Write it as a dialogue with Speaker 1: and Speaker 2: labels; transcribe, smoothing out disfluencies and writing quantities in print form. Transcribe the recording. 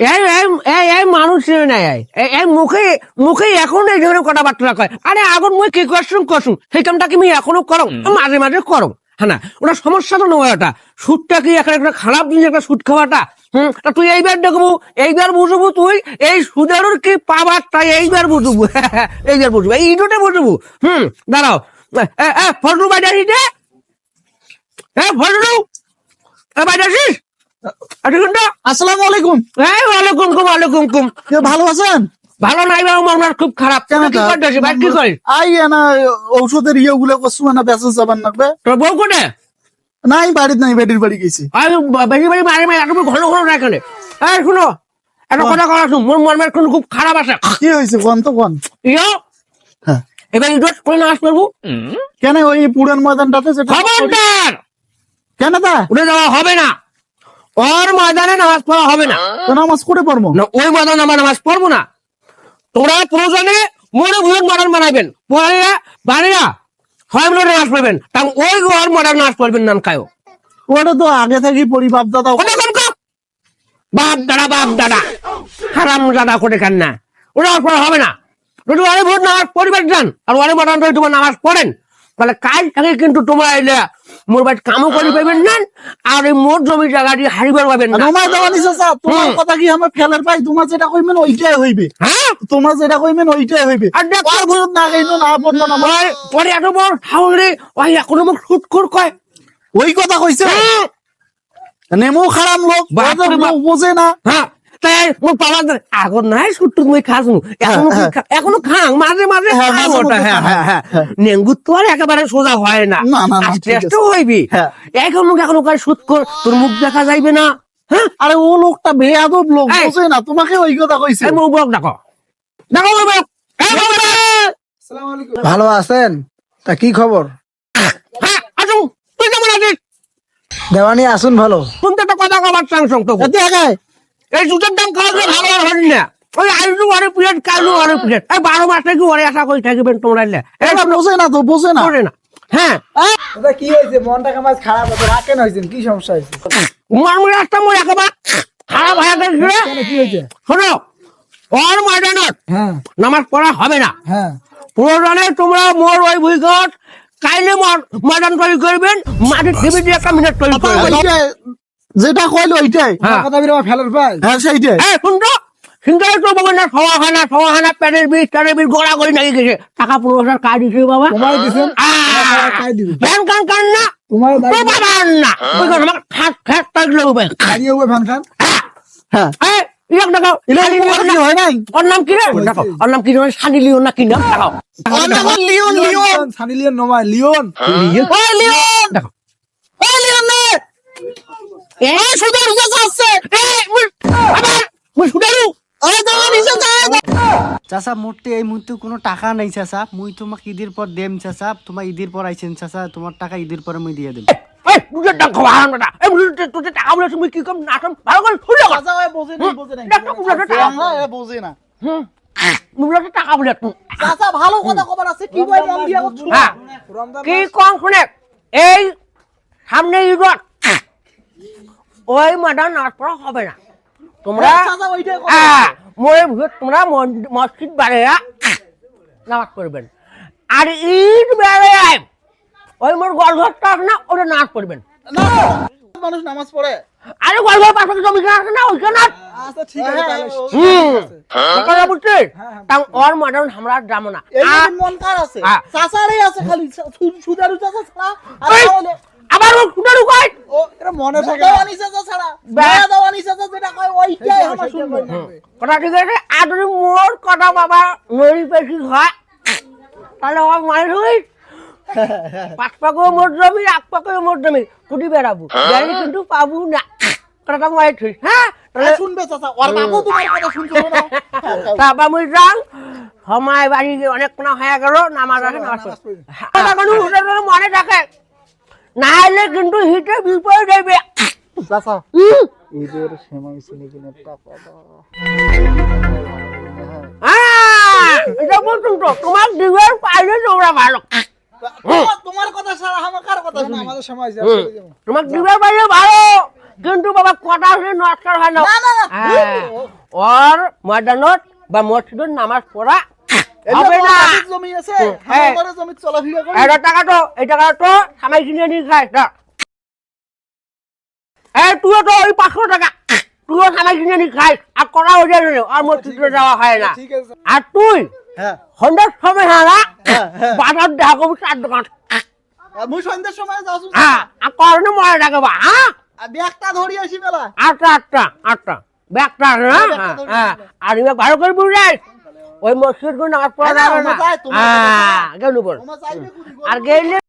Speaker 1: এই মানুষ নাই এই মুখে মুখে এখন এই ধরনের কথাবার্তা কয়। আরে আগুন মুই কি করছুম সেই কামটা কি আমি এখনো করো মাঝে মাঝে করো। হ্যাঁ না ওটা সমস্যা তো নয়। ওটা সুদটা কি একটা খারাপ জিনিস, একটা সুদ খাওয়াটা। তুই এইবার দেখবো, এইবার বুঝবো তুই এই সুদের কি পাবার, তাই এইবার বুঝবো। এইবার বুঝবো, এই ইডোটা বুঝবো। দাঁড়াও, ফটো বাইরে আসিস, ফটো বাইরে আসিস।
Speaker 2: আসসালামু আলাইকুম।
Speaker 1: ওয়ালাইকুম।
Speaker 2: ভালো আছেন?
Speaker 1: ভালো নাই বাবু, আমার খুব খারাপ। কি করিস?
Speaker 2: না ঔষধের ইয়েগুলো করছু না, বেসন যাবার লাগবে।
Speaker 1: তোর বউ কোনে?
Speaker 2: নাই বাড়িতে নাই, বেটির বাড়ি গেছি।
Speaker 1: বেশি বেশি মারে এত ঘন ঘন না এখানে। শুনো একটা কথা করা, মোর মর্মের খুব খারাপ আছে।
Speaker 2: কি হয়েছে কোন তো কোন?
Speaker 1: হ্যাঁ, এবার ইডোট করে নামাজ পড়বো।
Speaker 2: কেন ওই পুরান ময়দানটাতে যেটা
Speaker 1: খবরদার,
Speaker 2: কেন তা
Speaker 1: উঠে যাওয়া হবে না। ওর ময়দানে নামাজ পড়া হবে না।
Speaker 2: তো নামাজ করে পড়বো
Speaker 1: না, ওই ময়দানে আমার নামাজ পড়বো না। তোরা প্রয়োজনে মনে ভুল মডার্ন বানাবেন, পড়াইয়া বাড়িয়া হয় মিনিট নামাজ পড়বেন, কারণ ওই ঘর মডার্ন নামাজ পড়বেন নাম কায়ো।
Speaker 2: ওটা তো আগে থেকেই পড়ি, বাপ দাদা
Speaker 1: বাপ দাদা হারাম দাদা করে কান না, ওটা পড়া হবে না। যদি অনেক ভোট নামাজ পড়িবেন যান আর অনেক মডার্ন তোমার নামাজ পড়েন, তাহলে কাজ থাকে কিন্তু তোমরা এলে মোর বাড়ি কামও করি পাইবেন না, আর এই মোট জমি জায়গা দিয়ে হারিবার পাবেন না।
Speaker 2: তোমার কথা কি আমার ফেলার পাই? তোমার যেটা কইবেন ওইটাই হইবে।
Speaker 1: হ্যাঁ,
Speaker 2: তোমার যেটা কইবেন ওইটাই হইবে।
Speaker 1: আর দেখ
Speaker 2: আর ভুল না গাইনো না পড়লো না
Speaker 1: পরে এত বড় হাওড়ে ওই এখনো মুখ শুট কয়
Speaker 2: ওই কথা কইছে। নেমো খারাপ লোক, বোঝে না।
Speaker 1: হ্যাঁ, তাই মোর পাওয়া আগর নাই শুটু মুই খাসু এখনো খাং মাঝে মাঝে। নেঙ্গু তো আর একেবারে সোজা হয় না, আস্তে আস্তে হইবি। এখন মুখ এখনো কার শুট কর, তোর মুখ দেখা যাইবে না। হ্যাঁ,
Speaker 2: আরে ও লোকটা বেয়াদব লোক, বোঝে না। তোমাকে ওই কথা কইছে।
Speaker 1: মুখ বক ডাকো ডাকো।
Speaker 2: ভালো আছেন? তা কি খবর?
Speaker 1: হ্যাঁ আসুন, তুই কেমন আছিস?
Speaker 2: দেওয়ানি আসুন ভালো।
Speaker 1: শুনতে তো কথা কবার চাংসং তো এই জুতের দাম খাওয়া ভালো আর হয়নি না। ওই আলু আরে প্লেট কালু আরে প্লেট, এই 12 মাস থেকে ওরে আশা করে থাকবেন তোমরা।
Speaker 2: বোঝে না তো, বোঝে না।
Speaker 1: হ্যাঁ,
Speaker 2: কি হয়েছে? মনটা কেমন খারাপ আছে? রাখেন হয়েছেন, কি সমস্যা হয়েছে?
Speaker 1: মারমুড়ি আসতাম ওই একেবারে খারাপ হয়ে গেছে।
Speaker 2: কি হয়েছে?
Speaker 1: শোনো, ওর ময়দানত নামাজ পড়া হবে না।
Speaker 2: হ্যাঁ,
Speaker 1: প্রয়োজনে তোমরা মোর ওই ভুইগত কাইলে ময়দান তৈরি করবেন, মাটির টিভি দিয়ে একটা মিনিট তৈরি করবেন।
Speaker 2: যেটা কইলো ওইটাই কথা বলে আমার ফেলার পাই। হ্যাঁ সেইটাই।
Speaker 1: শুনতো সিংহাই তো বলবেন না, সওয়া হানা প্যানের বিষ গড়া গড়ি নাকি গেছে। টাকা 15,000 কাজ দিছে বাবা।
Speaker 2: তোমার দিছেন?
Speaker 1: ভ্যান কান না
Speaker 2: তোমার
Speaker 1: বাবা না, ওই কথা আমার খাট খাট টাকলে হবে।
Speaker 2: দাঁড়িয়ে হবে ভ্যান খান। হ্যাঁ,
Speaker 1: ইলাক দেখাও।
Speaker 2: হয় নাই।
Speaker 1: ওর নাম কি রে? দেখো ওর নাম কি রে? সানি লিওন না কি নাম? দেখাও।
Speaker 2: লিওন, লিওন সানি লিওন নয়, লিওন।
Speaker 1: ওই লিওন দেখো, ওই লিওন নে এ সুদার যাচ্ছে। আবার মুই সুদারু আরে দাও নিচে যায়।
Speaker 3: চাচা মোটে এই মুহূর্তে কোনো টাকা নেই চাচা, মুই তোমাকে ঈদের পর দেম চাচা। তোমার ঈদের পর আইছেন চাচা, তোমার টাকা ঈদের পরে মুই দিয়ে দেব।
Speaker 1: এই দুধের দাম খাওয়া হারাম না। এই তোদের টাকা বলে তুমি কি কম নাটক ভালো করে শুনে কর।
Speaker 2: চাচা ওই বোঝে না, বোঝে না। বোঝে না।
Speaker 1: মুবলাতে টাকা বলে তুমি।
Speaker 2: চাচা ভালো কথা কবার আছে, কি কই মন দিয়া করছো?
Speaker 1: হ্যাঁ, কি কম শুনে এই সামনে ঈদত ওই মাদান নাচ পড়া হবে না। তোমরা মরে ভুয়ে তোমরা মসজিদ বাড়িয়া নামাজ পড়বেন, আর ঈদ বেড়ায় ওই মোর গলঘরটা আছে না, ওটা নাচ পড়বেন।
Speaker 2: মানুষ নামাজ পড়ে।
Speaker 1: আরে গলঘর পাশে জমি আছে না, ওইখানে।
Speaker 2: আচ্ছা ঠিক আছে
Speaker 1: তাহলে বুঝছিস? তাও ওর মাদান আমরা যাবো না।
Speaker 2: মন কার আছে? চাচারই আছে খালি, সুদারু চাচা ছাড়া
Speaker 1: আবার ও সুদারু কয়
Speaker 2: ও এরা মনে থাকে দেওয়ানি চাচা ছাড়া মায়া দেওয়ানি চাচা যেটা কয় ওইটাই আমরা শুনবো।
Speaker 1: কথা ঠিক আছে, আর যদি মোর কথা বাবা নড়ি পেশি হয় তাহলে আমার মারে ধরিস 5 পাকো মোট জমি, 1 পাকো মোট জমি কুটি বেড়াবো, জানি কিন্তু পাবো না। কথাটা মারে ধরিস। হ্যাঁ, তাহলে
Speaker 2: শুনবে চাচা, ওর বাবু তোমার কথা শুনছো না।
Speaker 1: তারপর মুই যাং সময় বাড়ি অনেক কোনা হয়ে গেল, নামাজ আছে নামাজ মনে থাকে না হলে কিন্তু হিটে বিপদ যাইবে।
Speaker 2: চাচা ঈদের সময় শুনে কিনে টাকা দাও।
Speaker 1: এটা বলতুম তো তোমার দিবের পাইলে তোমরা ভালো।
Speaker 2: তোমার কথা ছাড়া আমার কার কথা শুনি? আমাদের সময়
Speaker 1: তোমার দিবের পাইলে ভালো, কিন্তু বাবা কথা শুনে নষ্ট হয় না। ওর ময়দানত বা মসজিদের নামাজ পড়া হবে না
Speaker 2: জমি আছে
Speaker 1: হ্যাঁ।
Speaker 2: আমার জমি চলাফেরা করি
Speaker 1: এটা টাকা তো এই টাকা তো সামাই কিনে নিয়ে খাস না তুইও তো ওই 500 টাকা তুইও সামাই কিনে নিয়ে খাস আর করা হয়ে যাবে না আর মসজিদে যাওয়া হয় না
Speaker 2: ঠিক আছে
Speaker 1: আর তুই
Speaker 2: হ্যাঁ
Speaker 1: সন্ধ্যার সময় হারা
Speaker 2: হ্যাঁ।
Speaker 1: বাজার দেখা করবি 4 দোকান
Speaker 2: মুই সন্ধ্যার সময় যাচ্ছি
Speaker 1: হ্যাঁ আর করণে মনে রাখবা হ্যাঁ
Speaker 2: ব্যাগটা ধরি আসি মেলা
Speaker 1: আটটা ব্যাগটা আছে না হ্যাঁ আর এবার ভালো করে বুঝাই ওই মসজিদ নামাজ পড়া যাবে না
Speaker 2: তোমার
Speaker 1: হ্যাঁ গেল
Speaker 2: তোমার চাইবে কুড়ি
Speaker 1: আর গেলে